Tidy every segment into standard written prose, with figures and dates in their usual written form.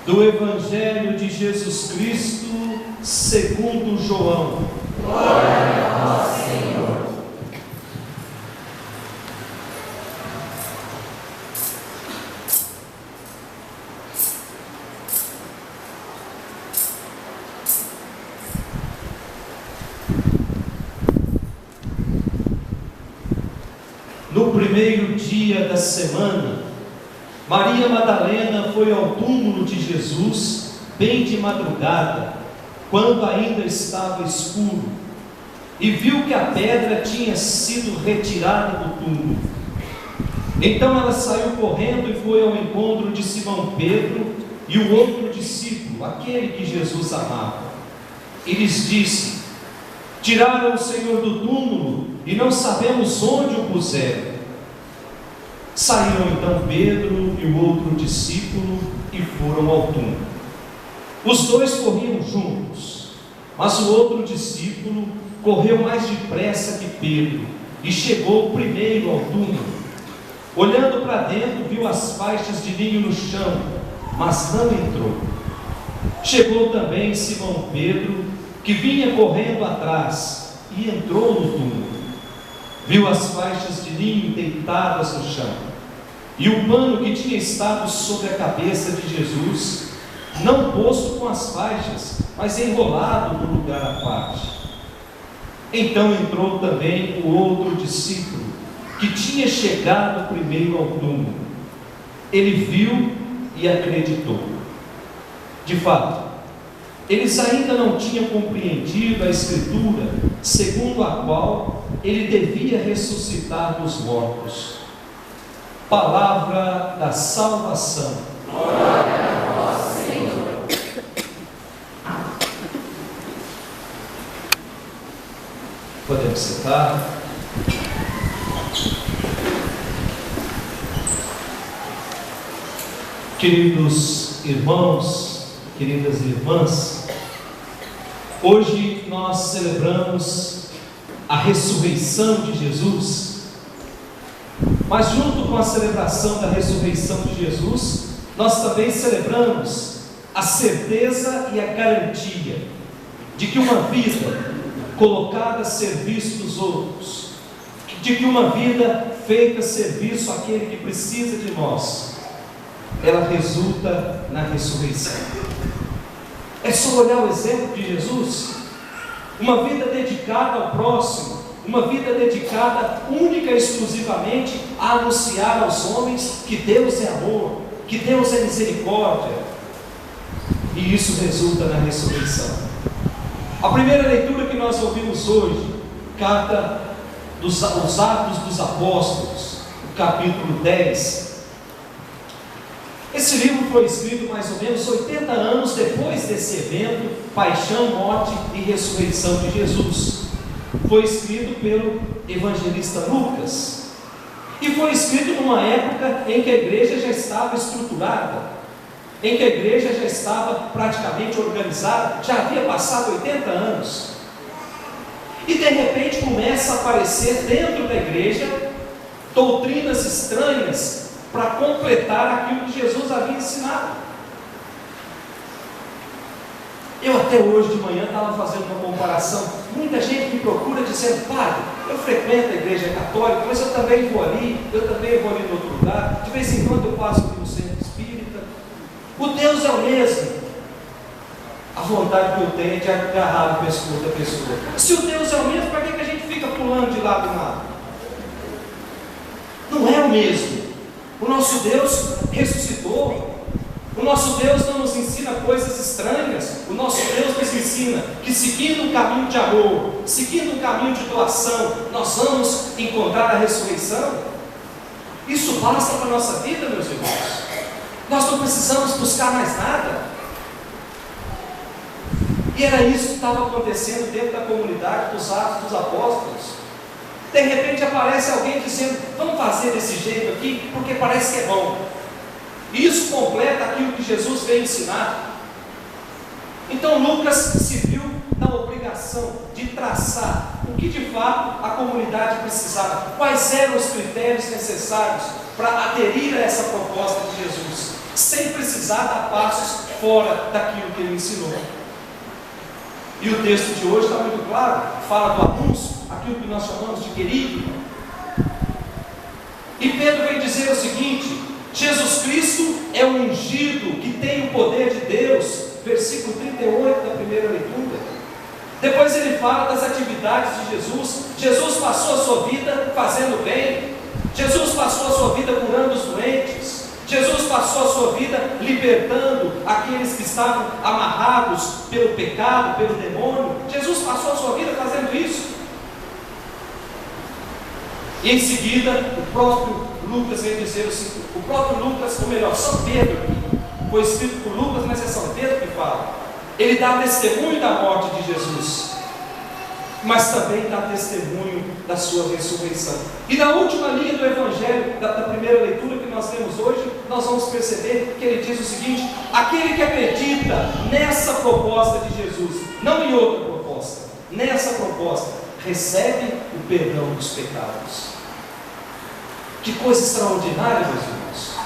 do Evangelho de Jesus Cristo segundo João. Glória a vós, Senhor. No primeiro dia da semana, Maria Madalena foi ao túmulo de Jesus, bem de madrugada, quando ainda estava escuro, e viu que a pedra tinha sido retirada do túmulo. Então ela saiu correndo e foi ao encontro de Simão Pedro e o outro discípulo, aquele que Jesus amava. E lhes disse: tiraram o Senhor do túmulo e não sabemos onde o puseram. Saíram então Pedro e o outro discípulo e foram ao túmulo. Os dois corriam juntos, mas o outro discípulo correu mais depressa que Pedro e chegou primeiro ao túmulo. Olhando para dentro, viu as faixas de linho no chão, mas não entrou. Chegou também Simão Pedro, que vinha correndo atrás, e entrou no túmulo. Viu as faixas de linho deitadas no chão, e o pano que tinha estado sobre a cabeça de Jesus, não posto com as faixas, mas enrolado no lugar à parte. Então entrou também o outro discípulo, que tinha chegado primeiro ao túmulo. Ele viu e acreditou. De fato, eles ainda não tinham compreendido a Escritura, segundo a qual ele devia ressuscitar dos mortos. Palavra da salvação. Glória a vós, Senhor. Podemos sentar. Queridos irmãos, queridas irmãs, hoje nós celebramos a ressurreição de Jesus, mas junto com a celebração da ressurreição de Jesus, nós também celebramos a certeza e a garantia de que uma vida colocada a serviço dos outros, de que uma vida feita a serviço àquele que precisa de nós, ela resulta na ressurreição. É só olhar o exemplo de Jesus, uma vida dedicada ao próximo, uma vida dedicada única e exclusivamente a anunciar aos homens que Deus é amor, que Deus é misericórdia, e isso resulta na ressurreição. A primeira leitura que nós ouvimos hoje, carta dos Atos dos Apóstolos, o capítulo 10. Esse livro foi escrito mais ou menos 80 anos depois desse evento, paixão, morte e ressurreição de Jesus. Foi escrito pelo evangelista Lucas, e foi escrito numa época em que a igreja já estava estruturada, em que a igreja já estava praticamente organizada, já havia passado 80 anos, e de repente começa a aparecer dentro da igreja doutrinas estranhas para completar aquilo que Jesus havia ensinado. Eu até hoje de manhã estava fazendo uma comparação. Muita gente me procura dizendo: padre, eu frequento a igreja católica, mas eu também vou ali no outro lugar, de vez em quando eu passo aqui no centro espírita. O Deus é o mesmo. A vontade que eu tenho é de agarrar o pescoço da pessoa. Se o Deus é o mesmo, para que a gente fica pulando de lado em lado? Não é o mesmo. O nosso Deus ressuscitou. O nosso Deus não nos ensina coisas estranhas. O nosso Deus nos ensina que, seguindo um caminho de amor, seguindo um caminho de doação, nós vamos encontrar a ressurreição. Isso basta para a nossa vida, meus irmãos. Nós não precisamos buscar mais nada. E era isso que estava acontecendo dentro da comunidade dos Atos dos Apóstolos. De repente aparece alguém dizendo: vamos fazer desse jeito aqui, porque parece que é bom. Isso completa aquilo que Jesus veio ensinar. Então Lucas se viu na obrigação de traçar o que de fato a comunidade precisava, quais eram os critérios necessários para aderir a essa proposta de Jesus. sem precisar dar passos fora daquilo que ele ensinou. E o texto de hoje está muito claro, fala do anúncio, aquilo que nós chamamos de querigma. E Pedro vem dizer o seguinte: Jesus Cristo é o ungido que tem o poder de Deus, versículo 38 da primeira leitura. Depois ele fala das atividades de Jesus. Jesus passou a sua vida fazendo bem, Jesus passou a sua vida curando os doentes, Jesus passou a sua vida libertando aqueles que estavam amarrados pelo pecado, pelo demônio. Jesus passou a sua vida fazendo isso. E em seguida, o próprio Lucas vem dizer assim, o próprio Lucas, ou melhor, São Pedro, foi escrito por Lucas, mas é São Pedro que fala. Ele dá testemunho da morte de Jesus, mas também dá testemunho da sua ressurreição. E na última linha do Evangelho, da primeira leitura que nós temos hoje, nós vamos perceber que ele diz o seguinte: aquele que acredita nessa proposta de Jesus, não em outra proposta, nessa proposta, recebe o perdão dos pecados. Que coisa extraordinária, meus irmãos!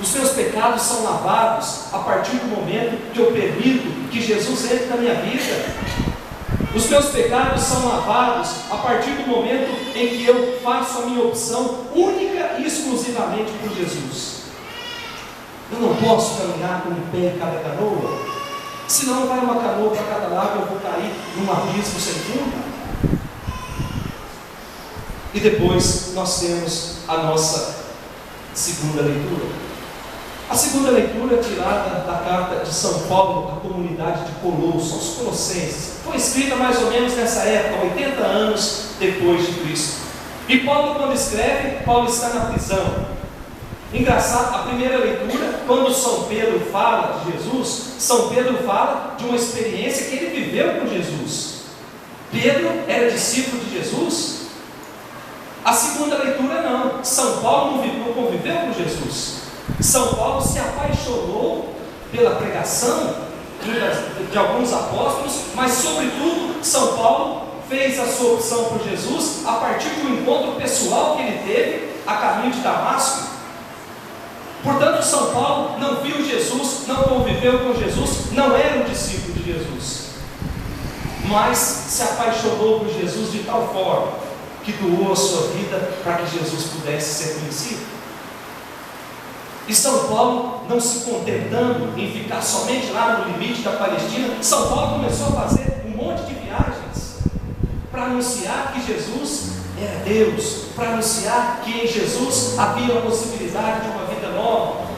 Os meus pecados são lavados a partir do momento que eu permito que Jesus entre na minha vida. Os meus pecados são lavados a partir do momento em que eu faço a minha opção única e exclusivamente por Jesus. Eu não posso caminhar com um pé em cada canoa, senão vai uma canoa para cada lado e eu vou cair num abismo sem fundo. E depois nós temos a nossa segunda leitura. A segunda leitura é tirada da carta de São Paulo à comunidade de Colosso, aos Colossenses. Foi escrita mais ou menos nessa época, 80 anos depois de Cristo. E Paulo, quando escreve, Paulo está na prisão. Engraçado, a primeira leitura, quando São Pedro fala de Jesus, São Pedro fala de uma experiência que ele viveu com Jesus. Pedro era discípulo de Jesus. A segunda leitura não, São Paulo não conviveu com Jesus. São Paulo se apaixonou pela pregação de alguns apóstolos, mas sobretudo São Paulo fez a sua opção por Jesus a partir de um encontro pessoal que ele teve a caminho de Damasco. Portanto, São Paulo não viu Jesus, não conviveu com Jesus, não era um discípulo de Jesus, mas se apaixonou por Jesus de tal forma que doou a sua vida para que Jesus pudesse ser conhecido. E São Paulo, não se contentando em ficar somente lá no limite da Palestina, São Paulo começou a fazer um monte de viagens para anunciar que Jesus era Deus, para anunciar que em Jesus havia a possibilidade de uma vida nova.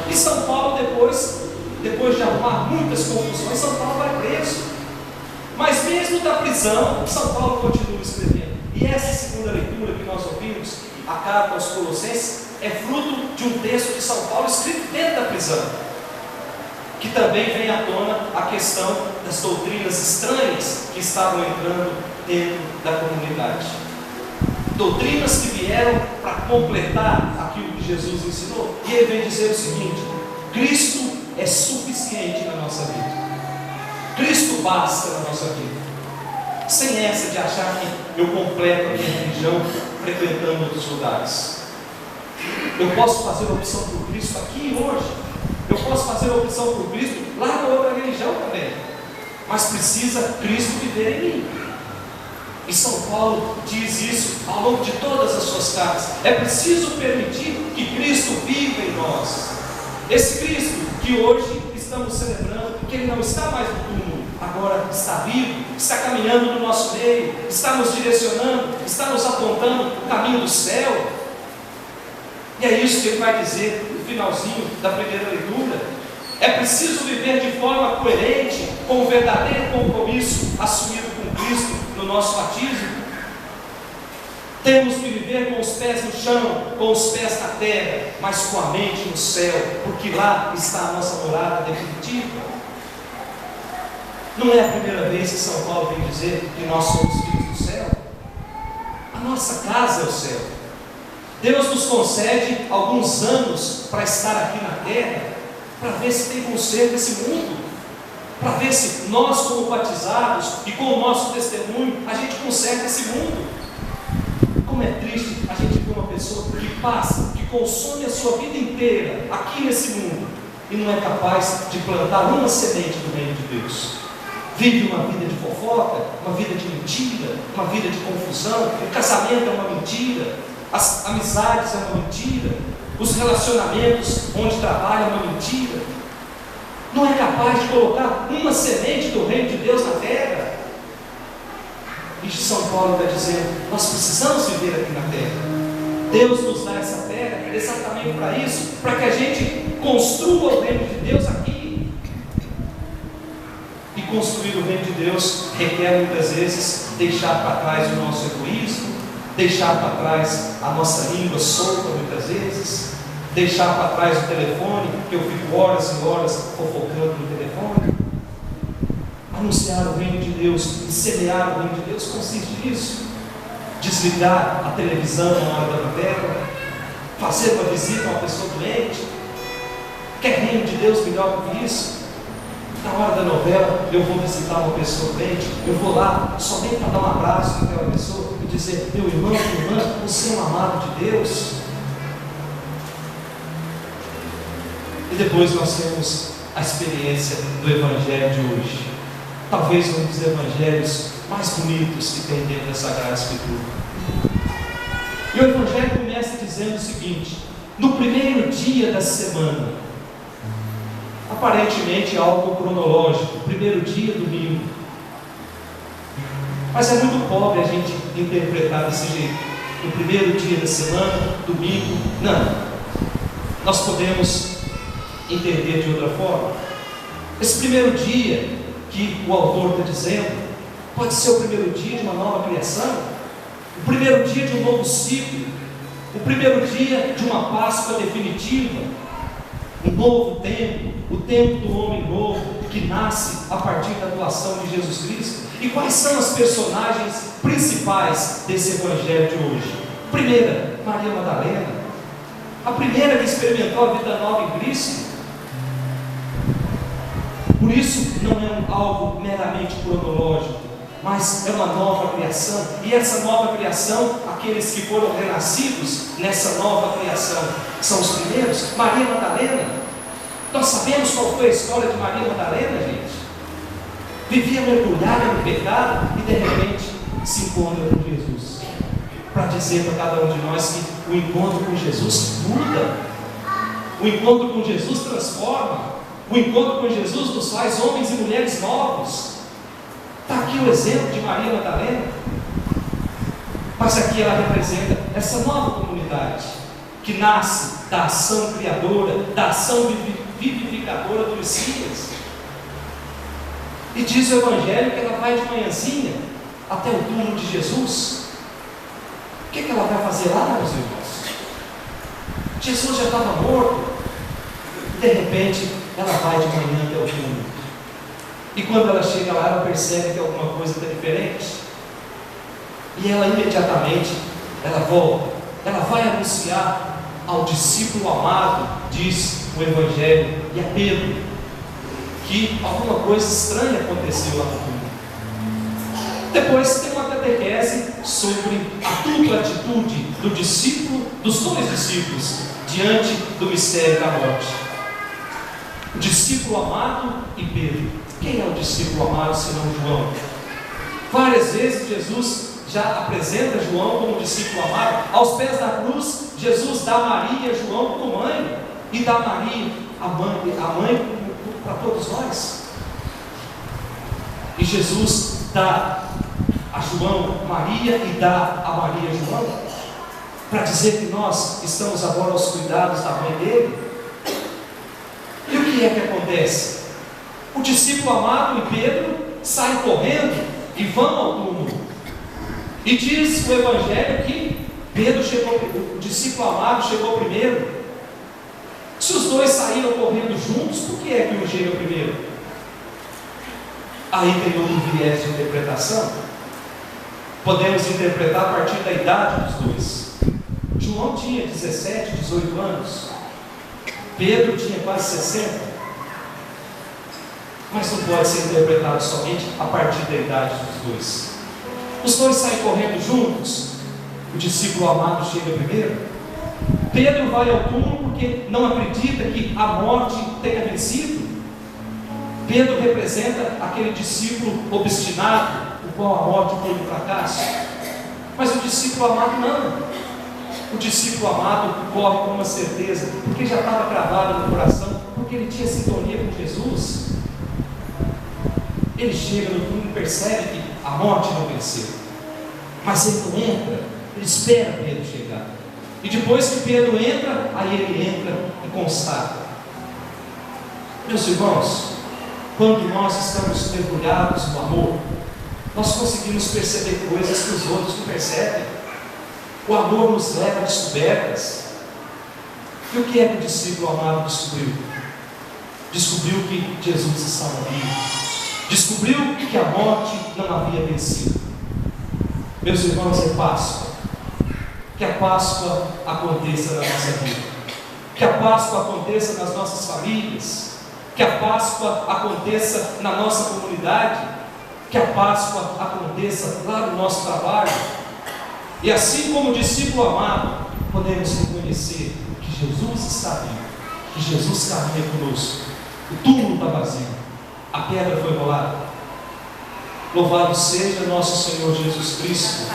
E São Paulo, depois de arrumar muitas confusões, São Paulo vai preso. Mas mesmo da prisão, São Paulo continua escrevendo. E essa segunda leitura que nós ouvimos, a carta aos Colossenses, é fruto de um texto de São Paulo escrito dentro da prisão, que também vem à tona a questão das doutrinas estranhas que estavam entrando dentro da comunidade. Doutrinas que vieram para completar aquilo que Jesus ensinou. E ele vem dizer o seguinte: Cristo é suficiente na nossa vida. Cristo basta na nossa vida. Sem essa de achar que eu completo a minha religião frequentando outros lugares. Eu posso fazer a opção por Cristo aqui e hoje. Eu posso fazer a opção por Cristo lá na outra religião também. Mas precisa Cristo viver em mim. E São Paulo diz isso ao longo de todas as suas cartas. É preciso permitir que Cristo viva em nós. Esse Cristo que hoje estamos celebrando, que Ele não está mais no túmulo, agora está vivo, está caminhando no nosso meio, está nos direcionando, está nos apontando o caminho do céu. E é isso que ele vai dizer no finalzinho da primeira leitura. É preciso viver de forma coerente com o verdadeiro compromisso assumido com Cristo no nosso batismo. Temos que viver com os pés no chão, com os pés na terra, mas com a mente no céu, porque lá está a nossa morada definitiva. Não é a primeira vez que São Paulo vem dizer que nós somos filhos do céu. A nossa casa é o céu. Deus nos concede alguns anos para estar aqui na terra, para ver se tem conserto nesse mundo, para ver se nós, como batizados e com o nosso testemunho, a gente conserta esse mundo. Como é triste a gente ver uma pessoa que passa, que consome a sua vida inteira aqui nesse mundo e não é capaz de plantar uma semente do reino de Deus. Vive uma vida de fofoca, uma vida de mentira, uma vida de confusão. O casamento é uma mentira, as amizades é uma mentira, os relacionamentos onde trabalha é uma mentira. Não é capaz de colocar uma semente do reino de Deus na terra. E São Paulo está dizendo: nós precisamos viver aqui na terra. Deus nos dá essa terra exatamente para isso, para que a gente construa o reino de Deus aqui. E construir o reino de Deus requer muitas vezes deixar para trás o nosso egoísmo, deixar para trás a nossa língua solta muitas vezes, deixar para trás o telefone, que eu fico horas e horas fofocando no telefone. Anunciar o reino de Deus e semear o reino de Deus consiste nisso. Desligar a televisão na hora da novela, fazer uma visita a uma pessoa doente. Quer reino de Deus melhor do que isso? Na hora da novela, eu vou visitar uma pessoa doente, eu vou lá somente para dar um abraço naquela pessoa e dizer: meu irmão, minha irmã, você é um amado de Deus. E depois nós temos a experiência do Evangelho de hoje, talvez um dos evangelhos mais bonitos que tem dentro da Sagrada Escritura. E o Evangelho começa dizendo o seguinte: no primeiro dia da semana, aparentemente algo cronológico, primeiro dia, domingo, mas é muito pobre a gente interpretar desse jeito. No primeiro dia da semana, domingo, não, nós podemos entender de outra forma. Esse primeiro dia que o autor está dizendo pode ser o primeiro dia de uma nova criação, o primeiro dia de um novo ciclo, o primeiro dia de uma Páscoa definitiva, um novo tempo, o tempo do homem novo que nasce a partir da doação de Jesus Cristo. E quais são as personagens principais desse Evangelho de hoje? Primeira, Maria Madalena, a primeira que experimentou a vida nova em Cristo. Por isso não é algo meramente cronológico, mas é uma nova criação. E essa nova criação, aqueles que foram renascidos nessa nova criação, são os primeiros. Maria Madalena, nós sabemos qual foi a história de Maria Madalena, gente. Vivia mergulhada no pecado e de repente se encontra com Jesus, para dizer para cada um de nós que o encontro com Jesus muda, o encontro com Jesus transforma, o encontro com Jesus nos faz homens e mulheres novos. Está aqui o exemplo de Maria Madalena, mas aqui ela representa essa nova comunidade que nasce da ação criadora, da ação vivificadora do Messias. E diz o Evangelho que ela vai de manhãzinha até o túmulo de Jesus. O que ela vai fazer lá, meus irmãos? Jesus já estava morto. De repente ela vai de manhã até o túmulo. E quando ela chega lá, ela percebe que alguma coisa está diferente. E ela imediatamente, ela volta. Ela vai anunciar ao discípulo amado, diz o Evangelho, e a Pedro, que alguma coisa estranha aconteceu lá no túmulo. Depois tem uma catequese sobre a dupla atitude do discípulo, dos dois discípulos, diante do mistério da morte. O discípulo amado e Pedro. Quem é o discípulo amado senão João? Várias vezes Jesus já apresenta João como discípulo amado. Aos pés da cruz, Jesus dá Maria, João como mãe, e dá Maria, a mãe para todos nós. E Jesus dá a João Maria e dá a Maria João, para dizer que nós estamos agora aos cuidados da mãe dele. E o que é que acontece? O discípulo amado e Pedro saem correndo e vão ao túmulo. E diz o Evangelho que Pedro chegou, o discípulo amado chegou primeiro. Se os dois saíram correndo juntos, por que é que um chega primeiro? Aí tem outro viés de interpretação. Podemos interpretar a partir da idade dos dois. João tinha 17, 18 anos. Pedro tinha quase 60. Mas não pode ser interpretado somente a partir da idade dos dois. Os dois saem correndo juntos. O discípulo amado chega primeiro. Pedro vai ao túmulo porque não acredita que a morte tenha vencido. Pedro representa aquele discípulo obstinado, o qual a morte foi um fracasso. Mas o discípulo amado não. O discípulo amado corre com uma certeza, porque já estava cravado no coração, porque ele tinha sintonia com Jesus. Ele chega no túmulo e percebe que a morte não venceu. Mas ele não entra, ele espera Pedro chegar. E depois que Pedro entra, aí ele entra e constata. Meus irmãos, quando nós estamos mergulhados no amor, nós conseguimos perceber coisas que os outros não percebem. O amor nos leva a descobertas. E o que é que o discípulo amado descobriu? Descobriu que Jesus estava vivo. Descobriu que a morte não havia vencido. Meus irmãos, é Páscoa. Que a Páscoa aconteça na nossa vida. Que a Páscoa aconteça nas nossas famílias. Que a Páscoa aconteça na nossa comunidade. Que a Páscoa aconteça lá no nosso trabalho. E assim como o discípulo amado, podemos reconhecer que Jesus está vivo, que Jesus caminha conosco. O túmulo está vazio, a pedra foi rolada. Louvado seja nosso Senhor Jesus Cristo.